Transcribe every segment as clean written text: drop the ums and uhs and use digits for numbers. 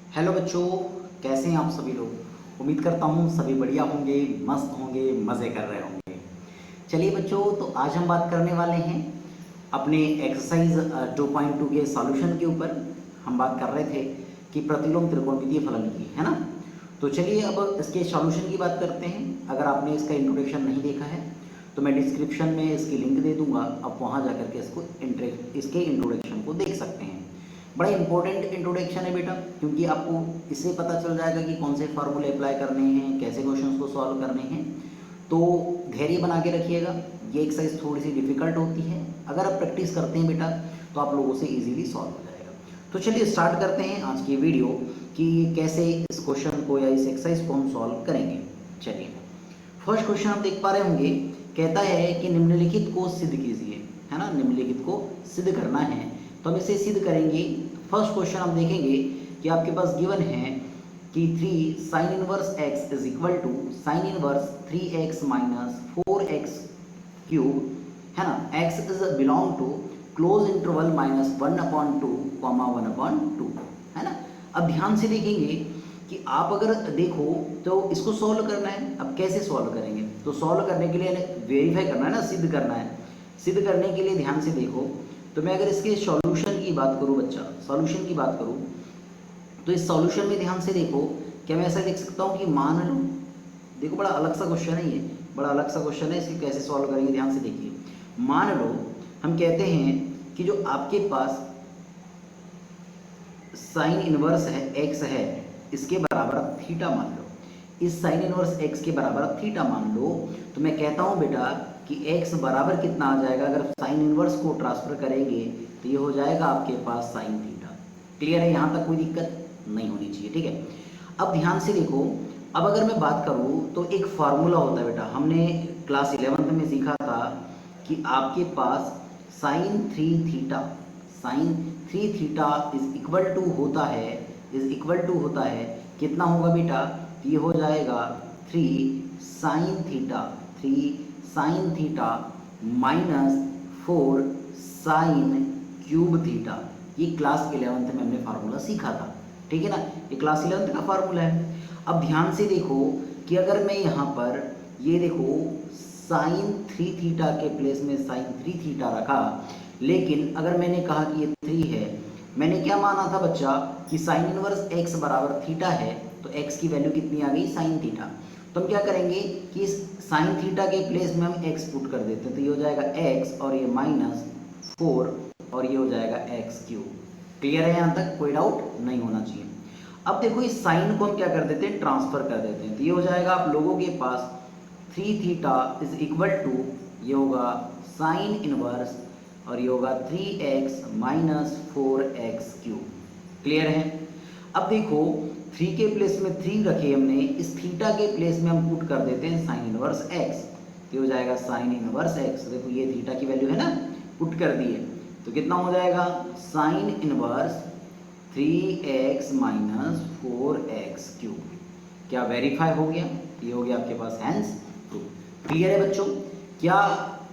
Hello बच्चों, कैसे हैं आप सभी लोग। उम्मीद करता हूँ सभी बढ़िया होंगे, मस्त होंगे, मज़े कर रहे होंगे। चलिए बच्चों, तो आज हम बात करने वाले हैं अपने एक्सरसाइज 2.2 के सॉल्यूशन के ऊपर। हम बात कर रहे थे कि प्रतिलोम त्रिकोणमितीय फलन की, है ना। तो चलिए अब इसके सॉल्यूशन की बात करते हैं। अगर आपने इसका इंट्रोडक्शन नहीं देखा है तो मैं डिस्क्रिप्शन में इसकी लिंक दे दूंगा, आप वहाँ जा करके इसके इंट्रोडक्शन को देख सकते हैं। बड़ा इंपॉर्टेंट इंट्रोडक्शन है बेटा, क्योंकि आपको इससे पता चल जाएगा कि कौन से फार्मूले अप्लाई करने हैं, कैसे क्वेश्चंस को सॉल्व करने हैं। तो धैर्य बना के रखिएगा, ये एक्सरसाइज थोड़ी सी डिफिकल्ट होती है। अगर आप प्रैक्टिस करते हैं बेटा तो आप लोगों से इजीली सॉल्व हो जाएगा। तो चलिए स्टार्ट करते हैं आज की वीडियो कि कैसे इस क्वेश्चन को या इस एक्सरसाइज को हम सॉल्व करेंगे। चलिए फर्स्ट क्वेश्चन आप देख पा रहे होंगे, कहता है कि निम्नलिखित को सिद्ध कीजिए, है ना। निम्नलिखित को सिद्ध करना है तो हम इसे सिद्ध करेंगे। फर्स्ट क्वेश्चन हम देखेंगे कि आपके पास गिवन है कि 3 sine inverse x is equal to sine inverse 3x minus 4x cube, है ना। x is belong to close interval -1/2, 1/2, है ना। अब ध्यान से देखेंगे कि आप अगर देखो तो इसको सॉल्व करना है। अब कैसे सॉल्व करेंगे, तो सॉल्व करने के लिए वेरीफाई करना है ना, सिद्ध करना है। सिद्ध करने के लिए ध्यान से देखो, तो मैं अगर इसके सॉल्यूशन की बात करूं बच्चा, सॉल्यूशन की बात करूं तो इस सॉल्यूशन में ध्यान से देखो, क्या मैं ऐसा लिख सकता हूं कि मान लो, देखो बड़ा अलग सा क्वेश्चन है ये, बड़ा अलग सा क्वेश्चन है। इसे कैसे सॉल्व करेंगे ध्यान से देखिए। मान लो हम कहते हैं कि जो आपके पास साइन इनवर्स है x है, इसके बराबर आप थीटा मान लो। इस साइन इनवर्स x के बराबर आप थीटा मान लो, तो मैं कहता हूं बेटा कि x बराबर कितना आ जाएगा, अगर साइन इनवर्स को ट्रांसफर करेंगे तो ये हो जाएगा आपके पास साइन थीटा। क्लियर है, यहाँ तक कोई दिक्कत नहीं होनी चाहिए, ठीक है। अब ध्यान से देखो, अब अगर मैं बात करूँ तो एक फार्मूला होता है बेटा, हमने क्लास 11th में सीखा था कि आपके पास sine 3 theta, sine 3 theta is equal to होता है, इज इक्वल टू होता है कितना होगा बेटा, ये हो जाएगा 3 sine theta, 3 sine theta minus 4 sine cube theta. ये क्लास 11th में हमने फार्मूला सीखा था, ठीक है ना। ये क्लास 11th का फार्मूला है। अब ध्यान से देखो कि अगर मैं यहाँ पर ये देखो साइन 3 थीटा के प्लेस में साइन 3 थीटा रखा, लेकिन अगर मैंने कहा कि ये 3 है, मैंने क्या माना था बच्चा कि साइन इनवर्स x बराबर थीटा है, तो x की वैल्यू कितनी आ गई, साइन थीटा। तो हम क्या करेंगे कि इस साइन थीटा के प्लेस में हम x पुट कर देते हैं, तो ये हो जाएगा x और ये -4 और ये हो जाएगा x क्यूब। क्लियर है, यहाँ तक कोई डाउट नहीं होना चाहिए। अब देखो इस साइन को हम क्या कर देते हैं, ट्रांसफर कर देते हैं, तो ये हो जाएगा आप लोगों के पास 3 थीटा इज इक्वल टू, ये होगा साइन इनवर्स और ये होगा 3x minus 4x cube. Clear है। अब देखो 3 के प्लेस में 3 रखे हमने, इस थीटा के प्लेस में हम पुट कर देते हैं साइन इनवर्स x, तो हो जाएगा साइन इनवर्स x। देखो ये थीटा की वैल्यू है ना, पुट कर दी है, तो कितना हो जाएगा sign inverse 3x minus 4x cube. क्या वेरीफाई हो गया, ये हो गया आपके पास हैंस प्रूफ। क्लियर है बच्चों, क्या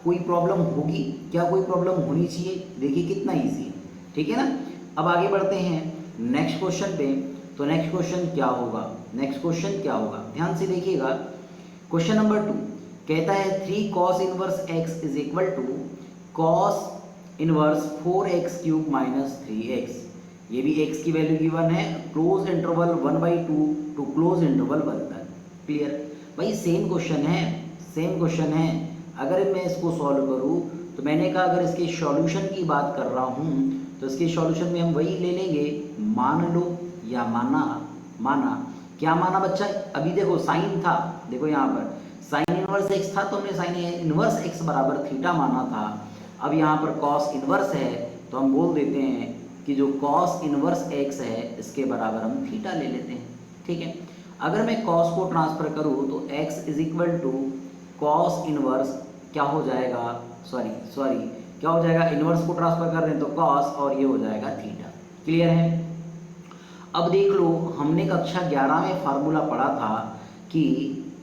कोई प्रॉब्लम होगी, क्या कोई प्रॉब्लम होनी चाहिए, देखिए कितना इजी है, ठीक है ना। अब आगे बढ़ते हैं नेक्स्ट क्वेश्चन पे। तो नेक्स्ट क्वेश्चन क्या होगा, नेक्स्ट क्वेश्चन क्या होगा, ध्यान से देखिएगा। क्वेश्चन नंबर 2 कहता है 3 cos inverse x is equal to cos inverse 4x cube minus 3x। ये भी x की वैल्यू गिवन है, close interval 1/2 to close interval 1 तक। क्लियर भाई, सेम क्वेश्चन है, सेम क्वेश्चन है। अगर मैं इसको सॉल्व करूँ तो मैंने कहा अगर इसके सॉल्यूशन की बात कर रहा हूँ तो इसके सॉल्यूशन में हम वही ले लेंगे, मान लो या माना। माना क्या माना बच्चा, अभी देखो साइन था, देखो यहाँ पर साइन इनवर्स x था तो हमने साइन इनवर्स x बराबर थीटा माना था। अब यहाँ पर कॉस इनवर्स है तो हम बोल देते हैं कि जो कॉस इनवर्स x है इसके बराबर हम थीटा ले लेते हैं, ठीक है। अगर मैं कॉस को ट्रांसफर करूँ तो x is equal to cos inverse क्या हो जाएगा, सॉरी क्या हो जाएगा, इनवर्स को ट्रांसफर कर रहे हैं तो कॉस और ये हो जाएगा थीटा। क्लियर है। अब देख लो हमने कक्षा 11 में फार्मूला पढ़ा था कि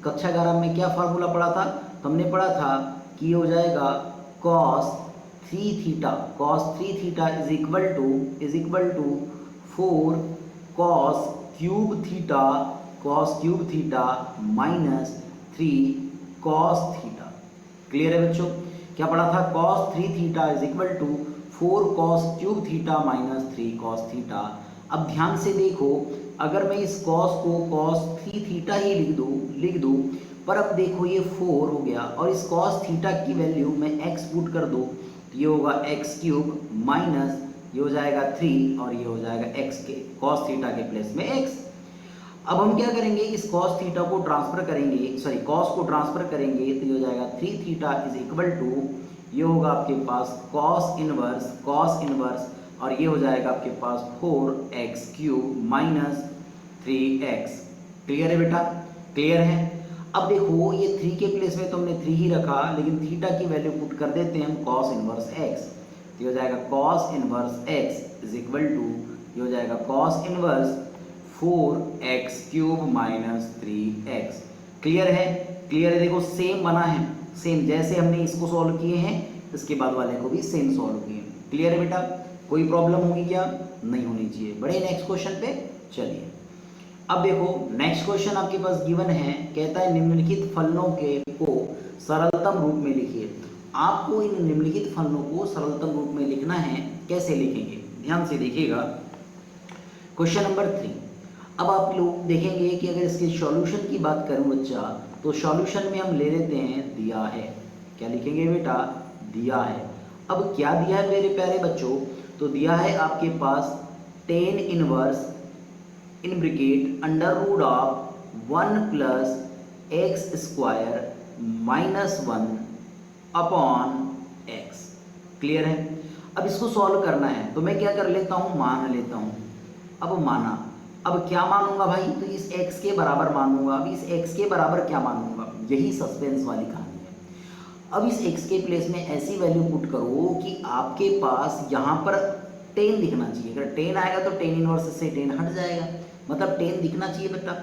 कक्षा 11 में क्या फार्मूला पढ़ा था, तो हमने पढ़ा था कि ये हो जाएगा cos 3 theta, cos 3 theta is equal to 4 cos cube theta minus 3 cos theta. Clear है बच्चों? क्या पढ़ा था? Cos 3 theta is equal to 4 cos cube theta minus 3 cos theta. अब ध्यान से देखो, अगर मैं इस कॉस को कॉस 3 थीटा ही लिख दूँ, पर अब देखो ये 4 हो गया और इस कॉस थीटा की वैल्यू मैं x पुट कर दूँ तो ये होगा एक्स क्यूब माइनस ये हो जाएगा 3 और ये हो जाएगा x के कॉस थीटा के प्लेस में x। अब हम क्या करेंगे, इस कॉस थीटा को ट्रांसफर करेंगे, सॉरी कॉस को ट्रांसफर करेंगे तो ये हो जाएगा 3 थीटा इज इक्वल टू ये होगा आपके पास कॉस इनवर्स और ये हो जाएगा आपके पास 4x cube minus 3x। Clear है बेटा? क्लियर है? अब देखो ये 3 के प्लेस में तो हमने 3 ही रखा, लेकिन थीटा की वैल्यू पुट कर देते हैं हम कॉस इनवर्स x, तो ये हो जाएगा cos inverse x is equal to ये हो जाएगा cos inverse 4x cube minus 3x। Clear है? क्लियर है? देखो सेम बना है, सेम जैसे हमने इसको सॉल्व किए हैं इसके बाद वाले को भी सेम सॉल्व किए। क्लियर है बेटा? कोई प्रॉब्लम होगी क्या? नहीं होनी चाहिए। बढ़े नेक्स्ट क्वेश्चन पे चलिए। अब देखो नेक्स्ट क्वेश्चन आपके पास गिवन है, कहता है निम्नलिखित फलनों के को सरलतम रूप में लिखिए। आपको इन निम्नलिखित फलनों को सरलतम रूप में लिखना है। कैसे लिखेंगे? ध्यान से देखिएगा। Question number 3। अब आप लोग देखेंगे कि अगर इसके सॉल्यूशन की बात करूं बच्चा, तो सॉल्यूशन में हम ले लेते हैं दिया है। क्या लिखेंगे बेटा? दिया है। अब क्या दिया है मेरे प्यारे बच्चों? तो दिया है आपके पास tan inverse in bracket under root of 1 plus x square minus 1 upon x. Clear है? अब इसको सॉल्व करना है तो मैं क्या कर लेता हूँ, मान लेता हूँ। अब माना, अब क्या मानूंगा भाई? तो इस x के बराबर मानूंगा। अब इस x के बराबर क्या मानूंगा? यही सस्पेंस वाली कहानी है। अब इस x के प्लेस में ऐसी वैल्यू पुट करो कि आपके पास यहाँ पर 10 दिखना चाहिए। अगर 10 आएगा तो टेन इनवर्स से 10 हट जाएगा, मतलब 10 दिखना चाहिए बेटा।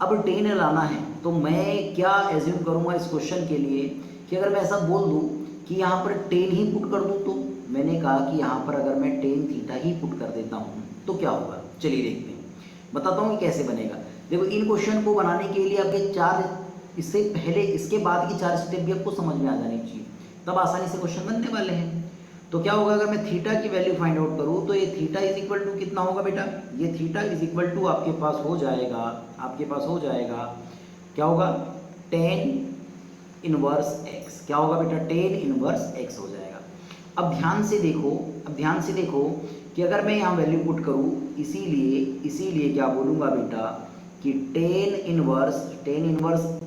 अब 10 लाना है तो मैं क्या एज्यूम करूँगा इस क्वेश्चन के लिए कि अगर मैं ऐसा बोल दूँ कि यहाँ पर 10 ही पुट कर दूँ, तो मैंने कहा कि यहाँ पर अगर मैं टेन थीटा ही पुट कर देता हूँ तो क्या होगा? चलिए देखते हैं, बताता हूँ कि कैसे बनेगा। देखो इन क्वेश्चन को बनाने के लिए आपके 4, इससे पहले इसके बाद की 4 स्टेप भी आपको समझ में आ जानी चाहिए, तब आसानी से क्वेश्चन बनने वाले हैं। तो क्या होगा, अगर मैं थीटा की वैल्यू फाइंड आउट करूँ तो ये थीटा इज इक्वल टू कितना होगा बेटा? ये थीटा इज इक्वल टू आपके पास हो जाएगा क्या होगा? Ten inverse x. क्या होगा बेटा? टेन इनवर्स एक्स हो जाएगा। अब ध्यान से देखो कि अगर मैं यहाँ वैल्यू पुट करूँ, इसीलिए क्या बोलूँगा बेटा कि tan inverse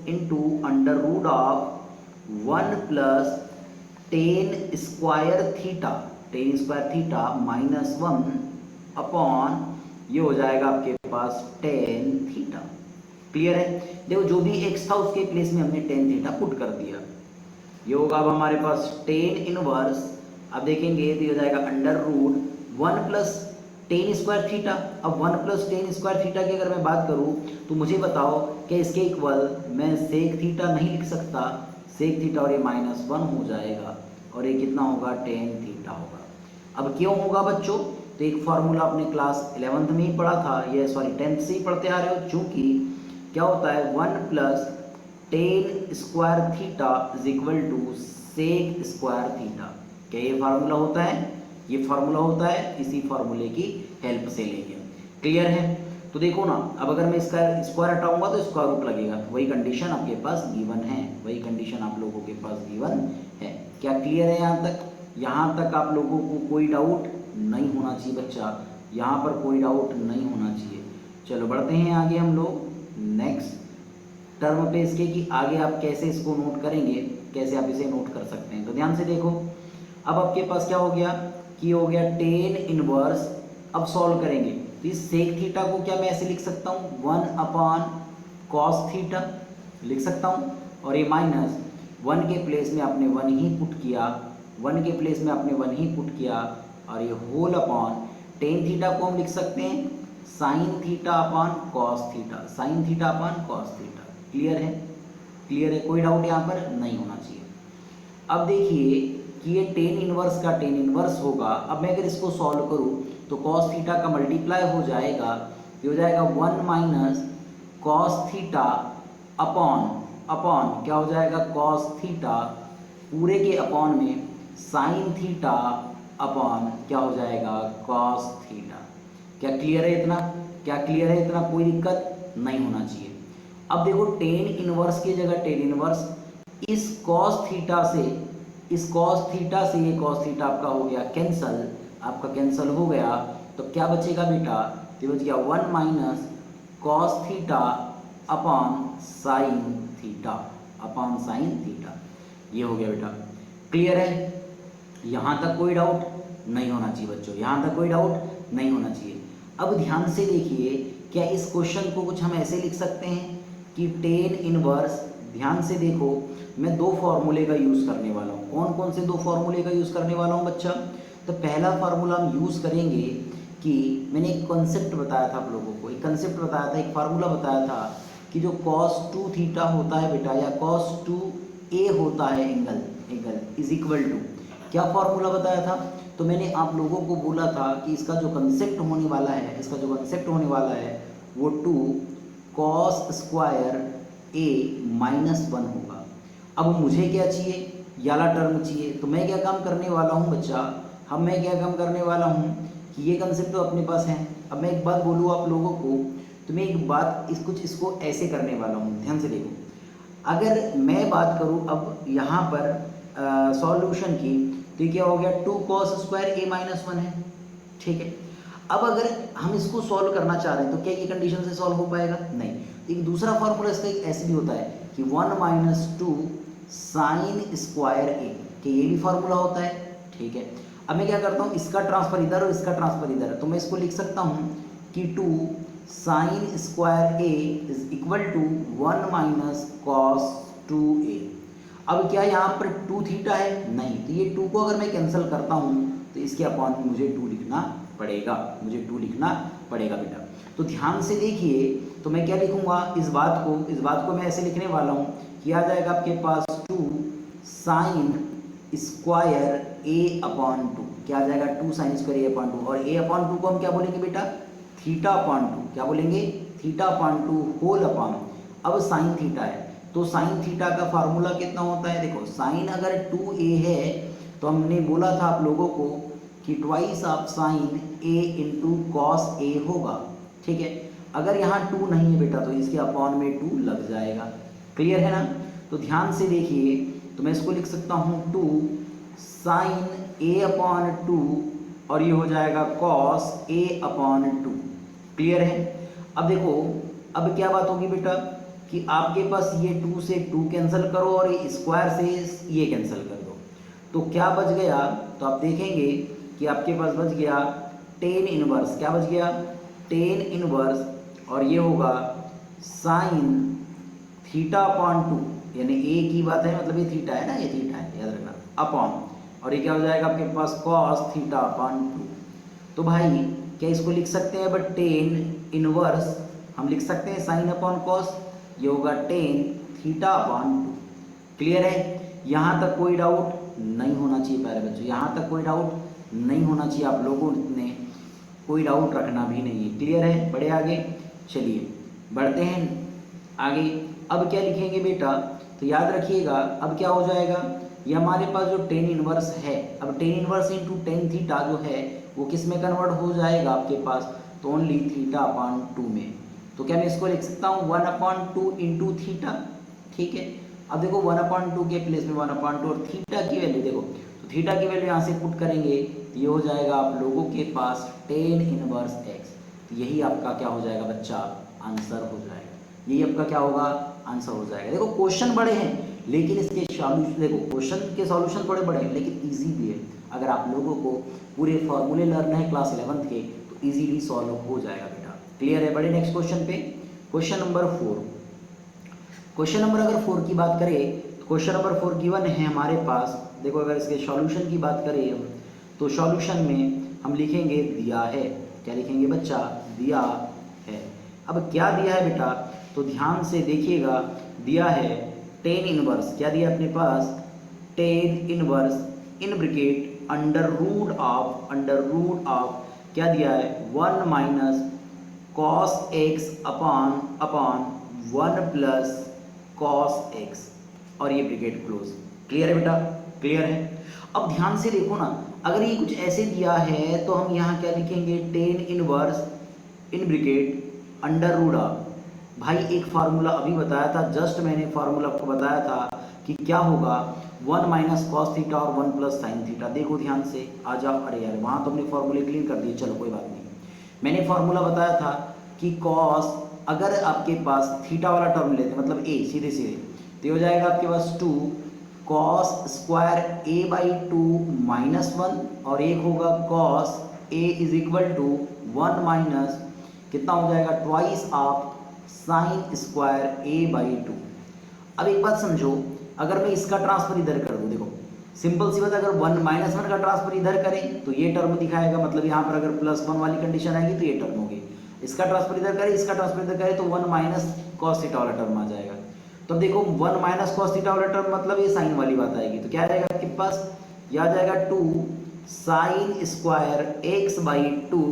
into under root of 1 plus tan square theta minus 1 upon ये हो जाएगा आपके पास टेन थीटा। क्लियर है? देखो जो भी x था उसके प्लेस में हमने टेन थीटा पुट कर दिया। ये होगा अब हमारे पास टेन इनवर्स, अब देखेंगे तो ये हो जाएगा under root 1 plus tan square theta. अब 1 प्लस टेन स्क्वायर थीटा की अगर मैं बात करूँ तो मुझे बताओ कि इसके इक्वल मैं सेक थीटा नहीं लिख सकता, सेक थीटा और ये माइनस 1 हो जाएगा और ये कितना होगा? टेन थीटा होगा। अब क्यों होगा बच्चों? तो एक फार्मूला आपने क्लास 11th में ही पढ़ा था, ये सॉरी 10th से ही पढ़ते आ रहे हो। चूँकि क्या होता है 1 plus tan square theta is equal to sec square theta. क्या ये फार्मूला होता है? ये फार्मूला होता है, इसी फार्मूले की हेल्प से लेंगे। क्लियर है? तो देखो ना, अब अगर मैं इसका स्क्वायर हटाऊंगा तो स्क्वायर रूट लगेगा, तो वही कंडीशन आपके पास गिवन है, वही कंडीशन आप लोगों के पास गिवन है। क्या क्लियर है यहाँ तक? यहाँ तक आप लोगों को कोई डाउट नहीं होना चाहिए बच्चा, यहाँ पर कोई डाउट नहीं होना चाहिए। चलो बढ़ते हैं आगे हम लोग नेक्स्ट टर्म पे इसके, कि आगे आप कैसे इसको नोट करेंगे, कैसे आप इसे नोट कर सकते हैं। तो ध्यान से देखो, अब आपके पास क्या हो गया कि हो गया टेन इनवर्स। अब सॉल्व करेंगे तो इस सेक थीटा को क्या मैं ऐसे लिख सकता हूँ 1 अपॉन कॉस थीटा लिख सकता हूँ, और ये माइनस 1 के प्लेस में आपने 1 ही पुट किया, 1 के प्लेस में आपने 1 ही पुट किया, और ये होल अपॉन टेन थीटा को हम लिख सकते हैं sign theta upon cos theta, sign theta upon cos theta. Clear है? क्लियर है? कोई डाउट यहाँ पर नहीं होना चाहिए। अब देखिए कि ये टेन इनवर्स होगा। अब मैं अगर इसको सॉल्व करूँ तो कॉस थीटा का मल्टीप्लाई हो जाएगा ये हो जाएगा 1 minus cos theta upon upon क्या हो जाएगा कॉस थीटा पूरे के अपॉन में साइन थीटा अपॉन क्या हो जाएगा कॉस थीटा। क्या क्लियर है इतना? क्या क्लियर है इतना? कोई दिक्कत नहीं होना चाहिए। अब देखो टेन इनवर्स की जगह टेन इनवर्स इस कॉस थीटा से ये कॉस थीटा आपका हो गया कैंसल, आपका कैंसल हो गया तो क्या बचेगा बेटा? ये बच गया 1 minus cos theta upon sine theta ये हो गया बेटा। क्लियर है? यहाँ तक कोई डाउट नहीं होना चाहिए बच्चों, यहाँ तक कोई डाउट नहीं होना चाहिए। अब ध्यान से देखिए, क्या इस क्वेश्चन को कुछ हम ऐसे लिख सकते हैं कि टेन इनवर्स, ध्यान से देखो मैं दो फॉर्मूले का यूज़ करने वाला हूँ। कौन कौन से दो फॉर्मूले का यूज़ करने वाला हूँ बच्चा? तो पहला फार्मूला हम यूज़ करेंगे कि मैंने एक कॉन्सेप्ट बताया था आप लोगों को, एक कंसेप्ट बताया था, एक फार्मूला बताया था कि जो cos 2 थीटा होता है बेटा या cos 2a होता है एंगल इज इक्वल टू, क्या फॉर्मूला बताया था? तो मैंने आप लोगों को बोला था कि इसका जो कंसेप्ट होने वाला है वो 2 cos स्क्वायर a माइनस 1 होगा। अब मुझे क्या चाहिए? ये वाला टर्म चाहिए। तो मैं क्या काम करने वाला हूँ बच्चा, मैं क्या काम करने वाला हूँ कि ये कंसेप्ट तो अपने पास है। अब मैं एक बात बोलूँ आप लोगों को, तो मैं एक बात इसको ऐसे करने वाला हूँ, ध्यान से देखो। अगर मैं बात करूँ अब यहाँ पर सॉल्यूशन की, तो ये क्या हो गया 2 cos स्क्वायर a माइनस 1 है, ठीक है। अब अगर हम इसको सॉल्व करना चाह रहे हैं तो क्या ये कंडीशन से सॉल्व हो पाएगा? नहीं। एक दूसरा फॉर्मूला इसका एक ऐसे भी होता है कि 1 माइनस 2 साइन स्क्वायर a, कि ये भी फार्मूला होता है, ठीक है। अब मैं क्या करता हूँ, इसका ट्रांसफर इधर और इसका ट्रांसफर इधर, तो मैं इसको लिख सकता हूँ कि 2 sine square a is equal to 1 minus cos 2a। अब क्या यहाँ पर 2 थीटा है? नहीं। तो ये 2 को अगर मैं कैंसिल करता हूँ तो इसके अपॉन में मुझे 2 लिखना पड़ेगा बेटा। तो ध्यान से देखिए, तो मैं क्या लिखूंगा, इस बात को मैं ऐसे लिखने वाला हूँ कि आ जाएगा आपके पास 2 साइन स्क्वायर a अपॉन 2, क्या आ जाएगा 2 साइन स्क्वायर a अपॉन 2, और a अपॉन 2 को हम क्या बोलेंगे बेटा? थीटा अपॉन 2, क्या बोलेंगे? थीटा अपॉन 2 होल अपॉन, अब साइन थीटा है तो साइन थीटा का फार्मूला कितना होता है? देखो साइन अगर 2a है तो हमने बोला था आप लोगों को कि twice of sign a into cos a होगा, ठीक है। अगर यहाँ 2 नहीं है बेटा तो इसके अपॉन में 2 लग जाएगा। क्लियर है ना? तो ध्यान से देखिए, तो मैं इसको लिख सकता हूँ 2 साइन a अपॉन 2 और ये हो जाएगा कॉस a अपॉन 2। क्लियर है? अब देखो, अब क्या बात होगी बेटा कि आपके पास ये 2 से 2 कैंसिल करो और स्क्वायर से ये कैंसिल कर दो, तो क्या बच गया? तो आप देखेंगे कि आपके पास बच गया टेन इनवर्स, क्या बच गया? टेन इनवर्स, और ये होगा साइन थीटा अपॉन 2, यानी ए की बात है, मतलब ये थीटा है ना, ये थीटा है याद रखना, अपॉन, और ये क्या हो जाएगा आपके पास कॉस थीटा अपॉन 2। तो भाई क्या इसको लिख सकते हैं? बट टेन इनवर्स हम लिख सकते हैं साइन अपॉन कॉस, ये होगा टेन थीटा अपॉन 2। क्लियर है? यहाँ तक कोई डाउट नहीं होना चाहिए प्यारे बच्चों, यहाँ तक कोई डाउट नहीं होना चाहिए, आप लोगों ने कोई डाउट रखना भी नहीं है। क्लियर है? बढ़े आगे, चलिए बढ़ते हैं आगे। अब क्या लिखेंगे बेटा? तो याद रखिएगा, अब क्या हो जाएगा, ये हमारे पास जो टेन इनवर्स है, अब ten inverse into tan theta जो है वो किस में कन्वर्ट हो जाएगा आपके पास? तो ओनली थीटा अपॉन 2 में। तो क्या मैं इसको लिख सकता हूँ 1 अपॉन 2 इंटू थीटा, ठीक है। अब देखो 1 अपॉन 2 के प्लेस में 1 अपॉन 2 और थीटा की वैल्यू देखो, तो थीटा की वैल्यू यहाँ से पुट करेंगे तो ये हो जाएगा आप लोगों के पास टेन इनवर्स एक्स। तो यही आपका क्या हो जाएगा बच्चा? आंसर हो जाएगा। यही आपका क्या होगा? आंसर हो जाएगा। देखो क्वेश्चन बड़े हैं लेकिन इसके सॉल्यूशन, देखो क्वेश्चन के सॉल्यूशन थोड़े बड़े हैं लेकिन इजी भी है। अगर आप लोगों को पूरे फॉर्मूले लर्न है क्लास 11th के तो इजीली सॉल्व हो जाएगा बेटा। क्लियर है? बड़े नेक्स्ट क्वेश्चन पे, क्वेश्चन नंबर 4। क्वेश्चन नंबर अगर 4 की बात करें तो क्वेश्चन नंबर 4 गिवन है हमारे पास। देखो अगर इसके सॉल्यूशन की बात करें हम तो सॉल्यूशन में हम लिखेंगे दिया है। क्या लिखेंगे बच्चा? दिया है। अब क्या दिया है बेटा? तो ध्यान से देखिएगा, दिया है टेन इनवर्स, क्या दिया अपने पास? Tan inverse in bracket under root of क्या दिया है? 1 minus cos x upon 1 plus cos x और ये ब्रैकेट क्लोज। क्लियर है बेटा? क्लियर है। अब ध्यान से देखो ना, अगर ये कुछ ऐसे दिया है तो हम यहाँ क्या लिखेंगे, tan inverse in bracket under root of, भाई एक फार्मूला अभी बताया था, जस्ट मैंने फार्मूला आपको बताया था कि क्या होगा, 1 माइनस कॉस थीटा और 1 प्लस साइन थीटा। देखो ध्यान से, आ जाओ। अरे यार वहाँ तो हमने फार्मूले क्लीन कर दिए, चलो कोई बात नहीं। मैंने फार्मूला बताया था कि कॉस, अगर आपके पास थीटा वाला टर्म लेते मतलब ए, सीधे सीधे तो हो जाएगा आपके पास 2 cos square a by 2 minus 1 और एक होगा cos a is equal to 1 minus कितना हो जाएगा, twice of sine square a by 2। अब एक बात समझो, अगर मैं इसका ट्रांसफर इधर कर दूं, देखो सिंपल सी बात, अगर 1 माइनस 1 का ट्रांसफर इधर करें तो ये टर्म दिखाएगा, मतलब यहाँ पर अगर प्लस 1 वाली कंडीशन आएगी तो ये टर्म होगी। इसका ट्रांसफर इधर करें, इसका ट्रांसफर इधर करें तो 1 माइनस कॉस थीटा वाला टर्म आ जाएगा। तो देखो 1 माइनस कॉस थीटा वाला टर्म मतलब ये साइन वाली बात आएगी, तो क्या रहेगा आपके पास, ये आ जाएगा 2 sine square x by 2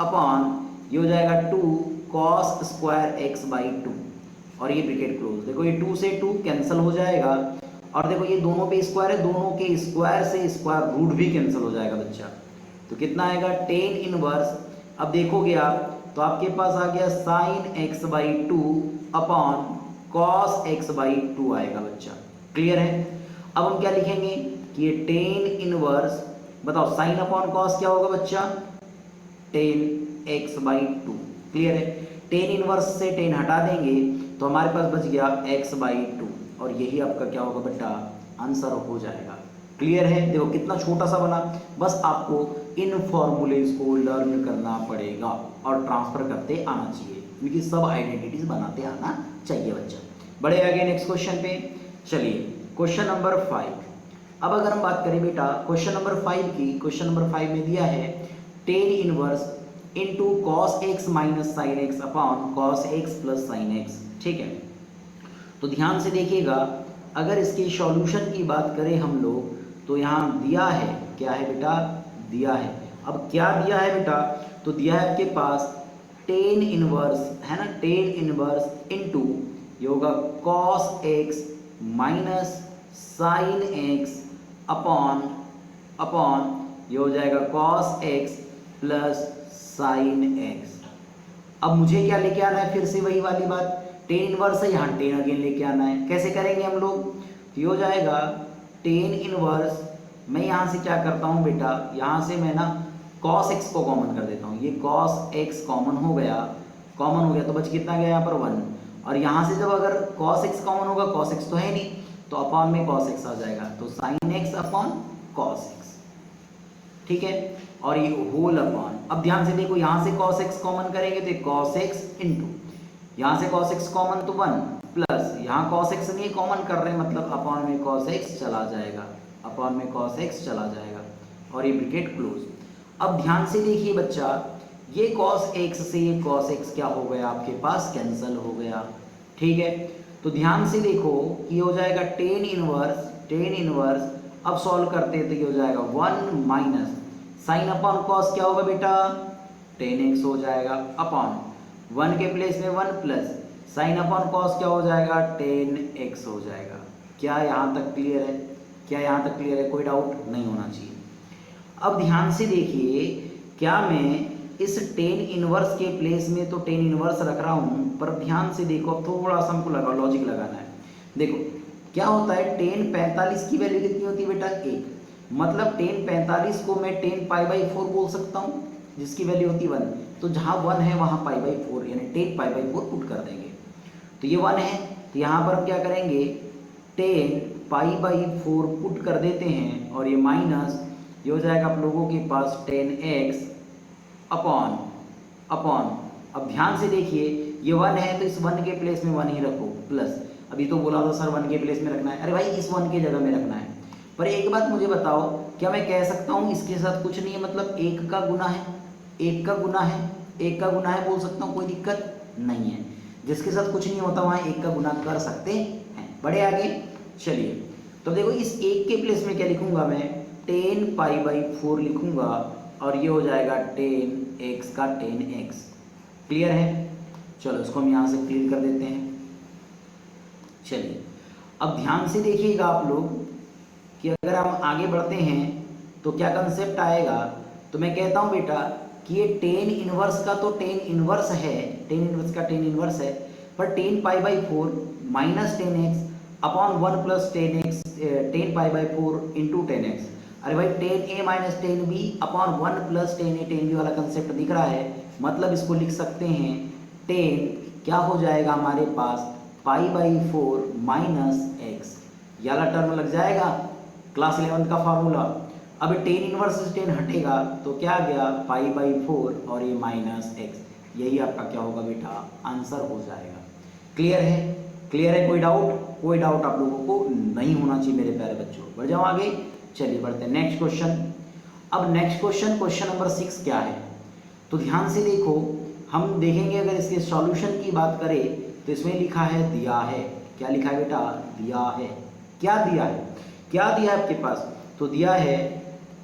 upon ये हो जाएगा 2 कॉस स्क्वायर एक्स बाई 2 और ये ब्रैकेट क्लोज। देखो ये 2 से 2 कैंसिल हो जाएगा और देखो ये दोनों पे स्क्वायर है, दोनों के स्क्वायर से स्क्वायर रूट भी कैंसिल हो जाएगा बच्चा। तो कितना आएगा, टेन इनवर्स, अब देखोगे आप तो आपके पास आ गया sine x by 2 upon cos x by 2 आएगा बच्चा। क्लियर है? अब हम क्या लिखेंगे कि ये टेन इनवर्स, बताओ साइन अपॉन कॉस क्या होगा बच्चा, टेन एक्स बाई 2। क्लियर है? टेन इनवर्स से टेन हटा देंगे तो हमारे पास बच गया एक्स बाई 2 और यही आपका क्या होगा बेटा, आंसर हो जाएगा। क्लियर है? देखो कितना छोटा सा बना, बस आपको इन फॉर्मूलेज को लर्न करना पड़ेगा और ट्रांसफर करते आना चाहिए, क्योंकि सब आइडेंटिटीज बनाते आना चाहिए बच्चा। बड़े आगे नेक्स्ट क्वेश्चन पे चलिए, क्वेश्चन नंबर 5। अब अगर हम बात करें बेटा क्वेश्चन नंबर 5 की, क्वेश्चन नंबर 5 में दिया है tan inverse into cos x minus sine x upon cos x plus sine x. ठीक है, तो ध्यान से देखिएगा, अगर इसके सॉल्यूशन की बात करें हम लोग तो यहाँ दिया है, क्या है बेटा, दिया है। अब क्या दिया है बेटा, तो दिया है आपके पास टेन इनवर्स, है ना, टेन इनवर्स इनटू ये होगा cos x minus sine x upon ये हो जाएगा cos x plus sine x. अब मुझे क्या लेके आना है, फिर से वही वाली बात, टेन इनवर्स है, यहाँ टेन अगेन लेके आना है। कैसे करेंगे हम लोग, तो ये हो जाएगा टेन इनवर्स, मैं यहाँ से क्या करता हूँ बेटा, यहाँ से मैं ना cos x को कॉमन कर देता हूँ, ये cos x कॉमन हो गया, तो बच कितना गया यहाँ पर 1, और यहाँ से जब अगर cos x कॉमन होगा, cos x तो है नहीं, तो अपॉन में cos x आ जाएगा, तो sin x upon cos x। ठीक है, और ये होल अपॉन, अब ध्यान से देखो यहाँ से cos x कॉमन करेंगे तो ये cos x इंटू यहाँ से cos x कॉमन तो 1 प्लस यहाँ cos x नहीं कॉमन कर रहे हैं, मतलब अपॉन में cos x चला जाएगा, अपॉन में cos x चला जाएगा और ये ब्रैकेट क्लोज। अब ध्यान से देखिए बच्चा, ये cos x से ये cos x क्या हो गया आपके पास, कैंसिल हो गया। ठीक है, तो ध्यान से देखो ये हो जाएगा टेन इनवर्स, अब सॉल्व करते हैं तो ये हो जाएगा 1 माइनस साइन अपॉन cos क्या होगा बेटा, टेन एक्स हो जाएगा, अपॉन 1 के प्लेस में 1 प्लस साइन अपॉन cos क्या हो जाएगा, टेन एक्स हो जाएगा। क्या यहाँ तक क्लियर है, क्या यहाँ तक क्लियर है, कोई डाउट नहीं होना चाहिए। अब ध्यान से देखिए, क्या मैं इस टेन इनवर्स के प्लेस में तो टेन इनवर्स रख रहा हूँ, पर ध्यान से देखो, अब थोड़ा सा हमको लॉजिक लगाना है। देखो क्या होता है, टेन 45 की वैल्यू कितनी होती है बेटा, 1, मतलब टेन 45 को मैं टेन पाई बाई 4 बोल सकता हूँ, जिसकी वैल्यू होती है 1, तो जहाँ 1 है वहाँ पाई बाई 4 यानी टेन पाई बाई 4 पुट कर देंगे, तो ये 1 है, तो यहाँ पर हम क्या करेंगे, टेन पाई बाई 4 पुट कर देते हैं और ये माइनस ये हो जाएगा आप लोगों के पास टेन एक्स अपॉन, अब ध्यान से देखिए ये 1 है तो इस 1 के प्लेस में 1 ही रखो, प्लस अभी तो बोला था सर 1 के प्लेस में रखना है, अरे भाई इस 1 के जगह में रखना है। पर एक बात मुझे बताओ, क्या मैं कह सकता हूँ इसके साथ कुछ नहीं है, मतलब 1 का गुना है, 1 का गुना है बोल सकता हूँ, कोई दिक्कत नहीं है। जिसके साथ कुछ नहीं होता वहाँ 1 का गुना कर सकते हैं। बड़े आगे चलिए, तो देखो इस 1 के प्लेस में क्या लिखूंगा मैं, टेन पाई बाई 4 लिखूंगा और ये हो जाएगा टेन एक्स का टेन एक्स। क्लियर है? चलो इसको हम यहाँ से क्लियर कर देते हैं। चलिए अब ध्यान से देखिएगा आप लोग कि अगर हम आगे बढ़ते हैं तो क्या कंसेप्ट आएगा। तो मैं कहता हूँ बेटा कि ये टेन इनवर्स का तो टेन इनवर्स है, टेन इनवर्स का टेन इनवर्स है, पर tan pi by four minus tan x upon one plus tan x, tan pi by four into tan x. अरे भाई tan A minus tan B upon one plus tan A tan B वाला concept दिख रहा है, मतलब इसको लिख सकते हैं टेन क्या हो जाएगा हमारे पास pi by four minus x, ये वाला टर्म लग जाएगा क्लास 11 का फार्मूला। अब टेन इनवर्स से टेन हटेगा तो क्या आ गया पाई बाई फोर और ये माइनस एक्स, यही आपका क्या होगा बेटा आंसर हो जाएगा। क्लियर है? क्लियर है? कोई डाउट? कोई डाउट आप लोगों को नहीं होना चाहिए मेरे प्यारे बच्चों। बढ़ जाओ आगे, चलिए बढ़ते हैं नेक्स्ट क्वेश्चन। अब नेक्स्ट क्वेश्चन, क्वेश्चन नंबर 6 क्या है, तो ध्यान से देखो, हम देखेंगे अगर इसके सॉल्यूशन की बात करें तो इसमें लिखा है दिया है। क्या लिखा है बेटा? दिया है। क्या दिया है? क्या दिया है आपके पास? तो दिया है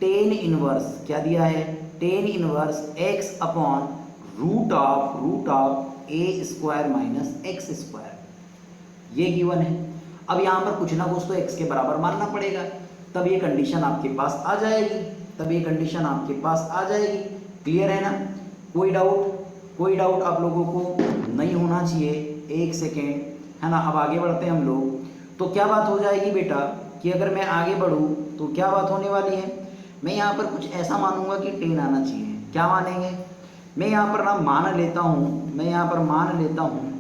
टेन इनवर्स, क्या दिया है? Tan inverse x upon root of a square minus x square, ये गिवन है। अब यहाँ पर कुछ ना कुछ तो एक्स के बराबर मानना पड़ेगा, तब ये कंडीशन आपके पास आ जाएगी, तब ये कंडीशन आपके पास आ जाएगी। क्लियर है ना? कोई डाउट? कोई डाउट आप लोगों को नहीं होना चाहिए। एक सेकेंड, है ना। अब आगे बढ़ते हैं हम लोग, तो क्या बात हो जाएगी बेटा कि अगर मैं आगे बढ़ूँ तो क्या बात होने वाली है, मैं यहाँ पर कुछ ऐसा मानूंगा कि टेन आना चाहिए। क्या मानेंगे? मैं यहाँ पर ना मान लेता हूँ, मैं यहाँ पर मान लेता हूँ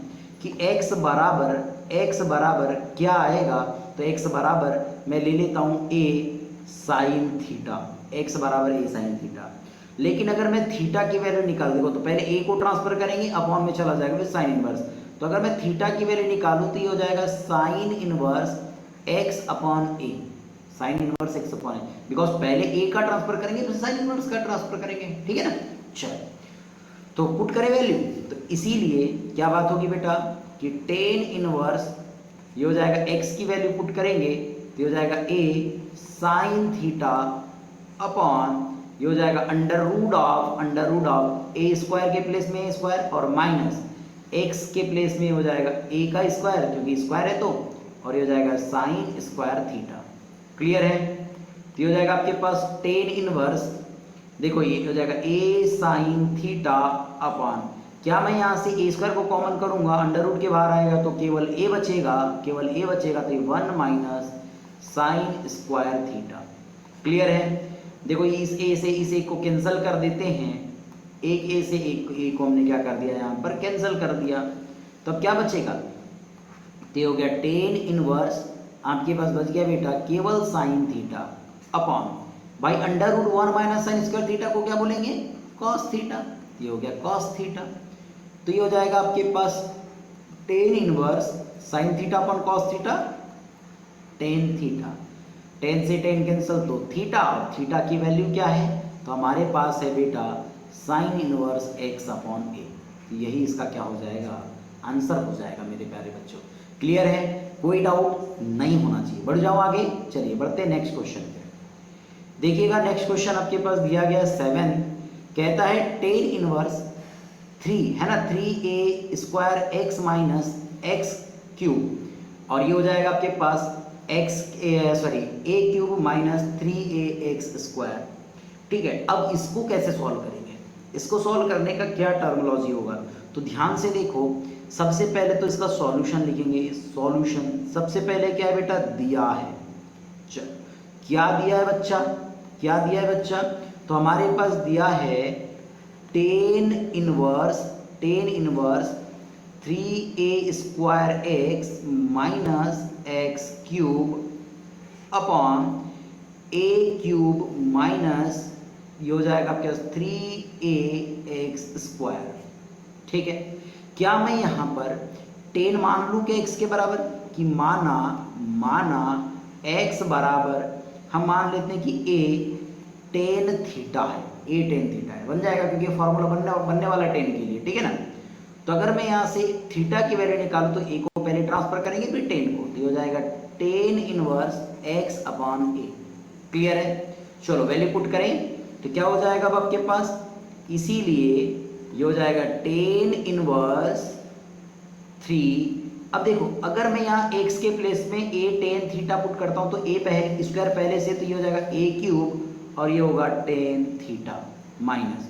कि x बराबर क्या आएगा, तो x बराबर मैं ले लेता हूँ a साइन थीटा, x बराबर a साइन थीटा। लेकिन अगर मैं थीटा की वैल्यू निकाल, देखो तो पहले a को ट्रांसफर करेंगे, अपॉन में चला जाएगा फिर साइन इनवर्स। तो अगर मैं थीटा की वैल्यू निकालूँ तो ये हो जाएगा sign inverse x upon a, sign inverse x upon a, because पहले a का ट्रांसफर करेंगे फिर साइन इनवर्स का ट्रांसफर करेंगे, ठीक है ना। चलो तो पुट करें वैल्यू, तो इसीलिए क्या बात होगी बेटा कि टेन इनवर्स ये हो जाएगा x की वैल्यू पुट करेंगे तो ये हो जाएगा a साइन थीटा अपॉन ये हो जाएगा under root of a square के प्लेस में ए स्क्वायर और माइनस x के प्लेस में हो जाएगा a का स्क्वायर क्योंकि स्क्वायर है तो, और ये हो जाएगा साइन स्क्वायर थीटा। क्लियर है? तो ये हो जाएगा आपके पास टेन इनवर्स, देखो ये हो जाएगा a साइन थीटा अपॉन, क्या मैं यहाँ से a स्क्वायर को कॉमन करूंगा, अंडर रूट के बाहर आएगा तो केवल a बचेगा, केवल a बचेगा, तो ये 1 minus sine square theta. Clear है? देखो इस a से इस एक को कैंसिल कर देते हैं, एक a से एक a को हमने क्या कर दिया यहाँ पर कैंसिल कर दिया, तो अब क्या बचेगा, तो हो गया टेन इनवर्स आपके पास बच गया बेटा केवल साइन थीटा अपॉन भाई under root 1 minus sine square theta को क्या बोलेंगे, कॉस थीटा, ये हो गया कॉस थीटा। तो ये हो जाएगा आपके पास tan inverse sine theta upon cos theta, tan theta, tan से टेन कैंसिल तो थीटा, और थीटा की वैल्यू क्या है, तो हमारे पास है बेटा sine inverse x upon A, तो यही इसका क्या हो जाएगा आंसर हो जाएगा मेरे प्यारे बच्चों। क्लियर है? कोई डाउट नहीं होना चाहिए। बढ़ जाओ आगे, चलिए बढ़ते हैं नेक्स्ट क्वेश्चन पे। देखिएगा नेक्स्ट क्वेश्चन आपके पास दिया गया 7, कहता है टेन इनवर्स 3 है ना, 3a square x minus x cube, और ये हो जाएगा आपके पास a cube minus 3a x square. ठीक है, अब इसको कैसे सॉल्व करेंगे, इसको सॉल्व करने का क्या टर्मिनोलॉजी होगा, तो ध्यान से देखो, सबसे पहले तो इसका सॉल्यूशन लिखेंगे। सॉल्यूशन सबसे पहले क्या है बेटा, दिया है। चल क्या दिया है बच्चा, क्या दिया है बच्चा, तो हमारे पास दिया है tan inverse 3a square x minus x cube upon a cube minus ये हो जाएगा आपके पास 3a एक्स स्क्वायर। ठीक है, क्या मैं यहाँ पर टेन मान लूँ कि x के बराबर, कि माना x बराबर हम मान लेते हैं कि a टेन थीटा है, बन जाएगा क्योंकि फॉर्मूला बनने वाला टेन के लिए। ठीक है ना, तो अगर मैं यहाँ से थीटा की वैल्यू निकालूँ तो a को पहले ट्रांसफर करेंगे फिर टेन को, तो हो जाएगा tan inverse x upon a। Clear है? चलो वैल्यू पुट करें तो क्या हो जाएगा अब आपके पास, इसीलिए ये हो जाएगा टेन इनवर्स 3। अब देखो अगर मैं यहाँ x के प्लेस में a टेन थीटा पुट करता हूँ तो a पहले स्क्वायर पहले से, तो ये हो जाएगा a क्यूब और ये होगा टेन थीटा माइनस,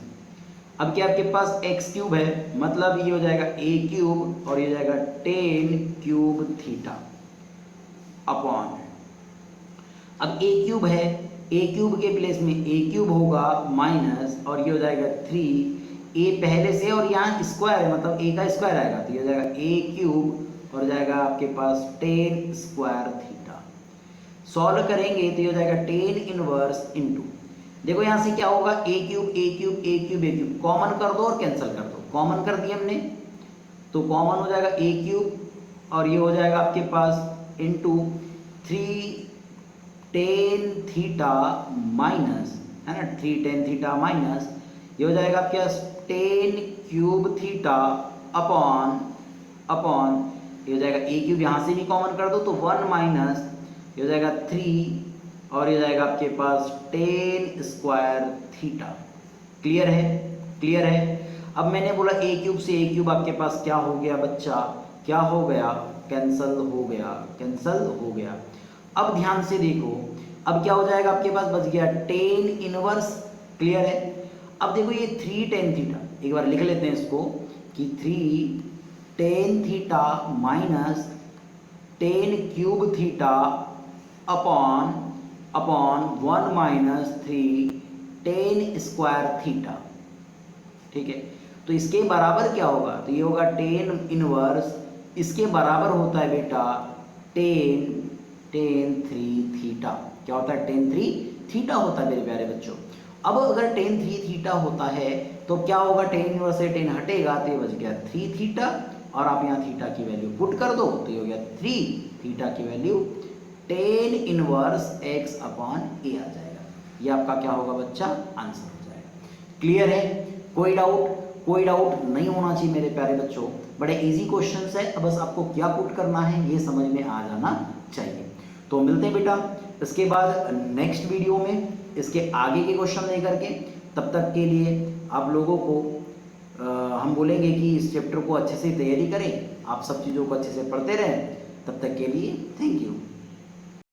अब क्या आपके पास x क्यूब है, मतलब ये हो जाएगा a क्यूब और ये हो जाएगा टेन क्यूब थीटा अपॉन, अब a क्यूब है, a क्यूब के प्लेस में a क्यूब होगा माइनस और ये हो जाएगा 3, a पहले से और यहाँ स्क्वायर है मतलब a का स्क्वायर आएगा तो ये हो जाएगा a क्यूब और जाएगा आपके पास टेन स्क्वायर थीटा। सॉल्व करेंगे तो ये हो जाएगा टेन इनवर्स इनटू, देखो यहाँ से क्या होगा a cube a cube a cube a cube common कर दो और कैंसिल कर दो, कॉमन कर दिया हमने तो कॉमन हो जाएगा a क्यूब और ये हो जाएगा आपके पास इनटू 3 टेन थीटा माइनस, है ना, 3 टेन थीटा माइनस ये हो जाएगा आपके पास टेन क्यूब थीटा अपॉन ये हो जाएगा a क्यूब यहाँ से भी कॉमन कर दो तो 1 माइनस ये हो जाएगा 3 और ये जाएगा आपके पास टेन स्क्वायर थीटा। क्लियर है, क्लियर है। अब मैंने बोला a क्यूब से a क्यूब आपके पास क्या हो गया बच्चा, क्या हो गया, कैंसल हो गया, कैंसल हो गया। अब ध्यान से देखो अब क्या हो जाएगा आपके पास बच गया टेन इनवर्स, क्लियर है। अब देखो ये 3 टेन थीटा, एक बार लिख लेते हैं इसको कि 3 tan theta minus ten cube theta upon 1 minus 3 ten square theta, ठीक है। तो इसके बराबर क्या होगा, तो ये होगा टेन इनवर्स, इसके बराबर होता है बेटा टेन 3 थीटा, क्या होता है टेन 3 थीटा होता है मेरे प्यारे बच्चों। अब अगर टेन 3 थीटा होता है तो क्या होगा, टेन इनवर्स से टेन हटेगा तो ये बच गया 3 थीटा और आप यहाँ थीटा की वैल्यू पुट कर दो तो ये हो गया 3 थीटा की value tan inverse x upon a आ जाएगा। ये आपका क्या होगा बच्चा, आंसर हो जाएगा। क्लियर है, कोई डाउट नहीं होना चाहिए मेरे प्यारे बच्चों। बड़े इजी क्वेश्चंस है, अब बस आपको क्या पुट करना है ये समझ में आ जाना चाहिए। तो मिलते हैं बेटा इसके बाद नेक्स्ट वीडियो में इसके आगे के क्वेश्चन लेकर के। तब तक के लिए आप लोगों को हम बोलेंगे कि इस चैप्टर को अच्छे से तैयारी करें, आप सब चीज़ों को अच्छे से पढ़ते रहें। तब तक के लिए थैंक यू।